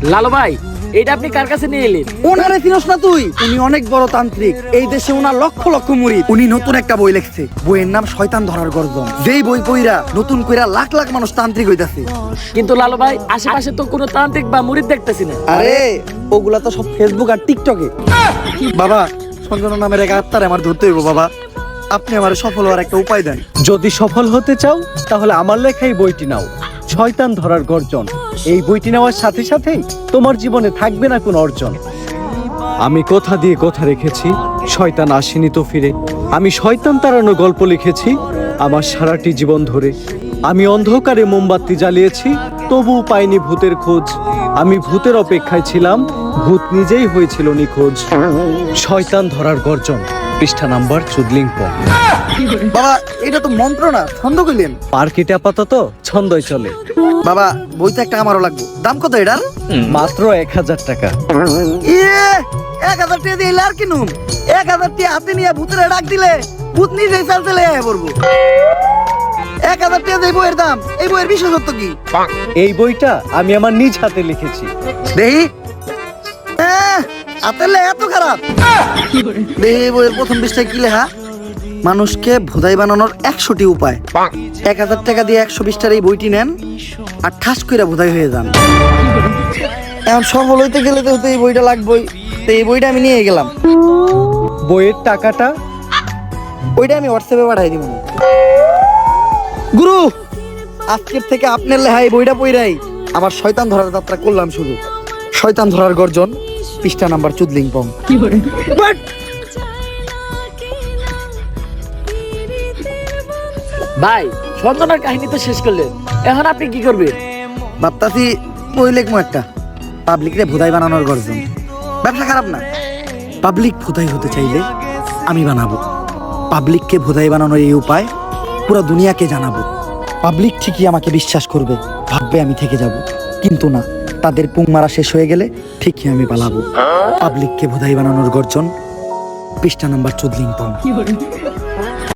লালু ভাই, এটা আপনি কার কাছে নিয়ে এলেন? ওনারে চিনস না তুই? উনি অনেক বড় তান্ত্রিক, এই দেশে ওনার লক্ষ লক্ষ মুরিদ। উনি নতুন একটা বই লিখছে, বইয়ের নাম শয়তান ধরার গর্জন। যেই বই পইরা নতুন কইরা লাখ লাখ মানুষ তান্ত্রিক হইতাছে। কিন্তু লালু ভাই, আশেপাশে তো কোনো তান্ত্রিক বা মুরিদ দেখতেছি না। আরে ওগুলা তো সব ফেসবুক আর টিকটকে। বাবা, সঞ্জনা নামের এক আত্মারে আমার ধরতে হইব বাবা। আপনি আমার সফল হওয়ার একটা উপায় দেন। যদি সফল হতে চাও তাহলে আমার লেখা এই বইটি নাও, শয়তান ধরার গর্জন। এই বইটি নেওয়ার সাথে সাথেই তোমার জীবনে থাকবে না কোনো অর্জন। আমি কথা দিয়ে কথা রেখেছি, শয়তান আসেনি তো ফিরে। আমি শয়তান তাড়ানো গল্প লিখেছি আমার সারাটি জীবন ধরে। আমি অন্ধকারে মোমবাতি জ্বালিয়েছি, তবুও পাইনি ভূতের খোঁজ। আমি ভূতের অপেক্ষায় ছিলাম, ভূত নিজেই হয়েছিল নিখোঁজ। শয়তান ধরার গর্জন, পৃষ্ঠা নাম্বার চুদলিংপং। বাবা, এটা তো মন্ত্র না, ছন্দ কইলেন। মার্কেটে আপাতত ছন্দই চলে। বাবা, বইটা একটা আমারও লাগবে। দাম কত এটার? মাত্র 1000 টাকা। ইয়ে, 1000 টাকা দিয়ে আর কিনুম? 1000 টাকা হাতে নিয়ে ভূতের ডাক দিলে ভূত নিজেই চাল চলে আয় পড়বো। 1000 টাকা দিয়ে বইয়ের দাম, এই বইয়ের বিশেষত্ব কি? এই বইটা আমি আমার নিজ হাতে লিখেছি। দেহি হাতের লেখা এত খারাপ? দেহি বইয়ের প্রথম পৃষ্ঠায় কি লেখা? মানুষকে ভোদাই বানানোর 100টি উপায়। 1000 টাকা দিয়ে 120টার এই বইটি নেন আর ঠাস কইরা ভোদাই হয়ে যান। এখন সফল হইতে গেলে তো এই বইটা লাগবেই। তো এই বইটা আমি নিয়ে গেলাম। বইয়ের টাকাটা? ওইটা আমি হোয়াটসঅ্যাপে পাঠাই দিব। গুরু, আজকের থেকে আপনার লেহাই বইটা পইরাই আমার শয়তান ধরার যাত্রা করলাম শুরু। শয়তান ধরার গর্জন, পৃষ্ঠা নাম্বার চুদলিংপং। ভাই, সঞ্জনার কাহিনী তো শেষ করলেন, এখন আপনি কি করবেন? ভাবতাছি বই লিখবো একটা, পাবলিকরে ভোদাই বানানোর গর্জন। ব্যবসা খারাপ না। পাবলিক ভোদাই হতে চাইলে আমি বানাবো। পাবলিককে ভোদাই বানানোর এই উপায় পুরো দুনিয়াকে জানাবো। পাবলিক ঠিকই আমাকে বিশ্বাস করবে, ভাববে আমি থেকে যাব। কিন্তু না, তাদের পুং মারা শেষ হয়ে গেলে ঠিকই আমি পালাবো। পাবলিককে ভোদাই বানানোর গর্জন, পৃষ্ঠা নাম্বার চুদলিংপং।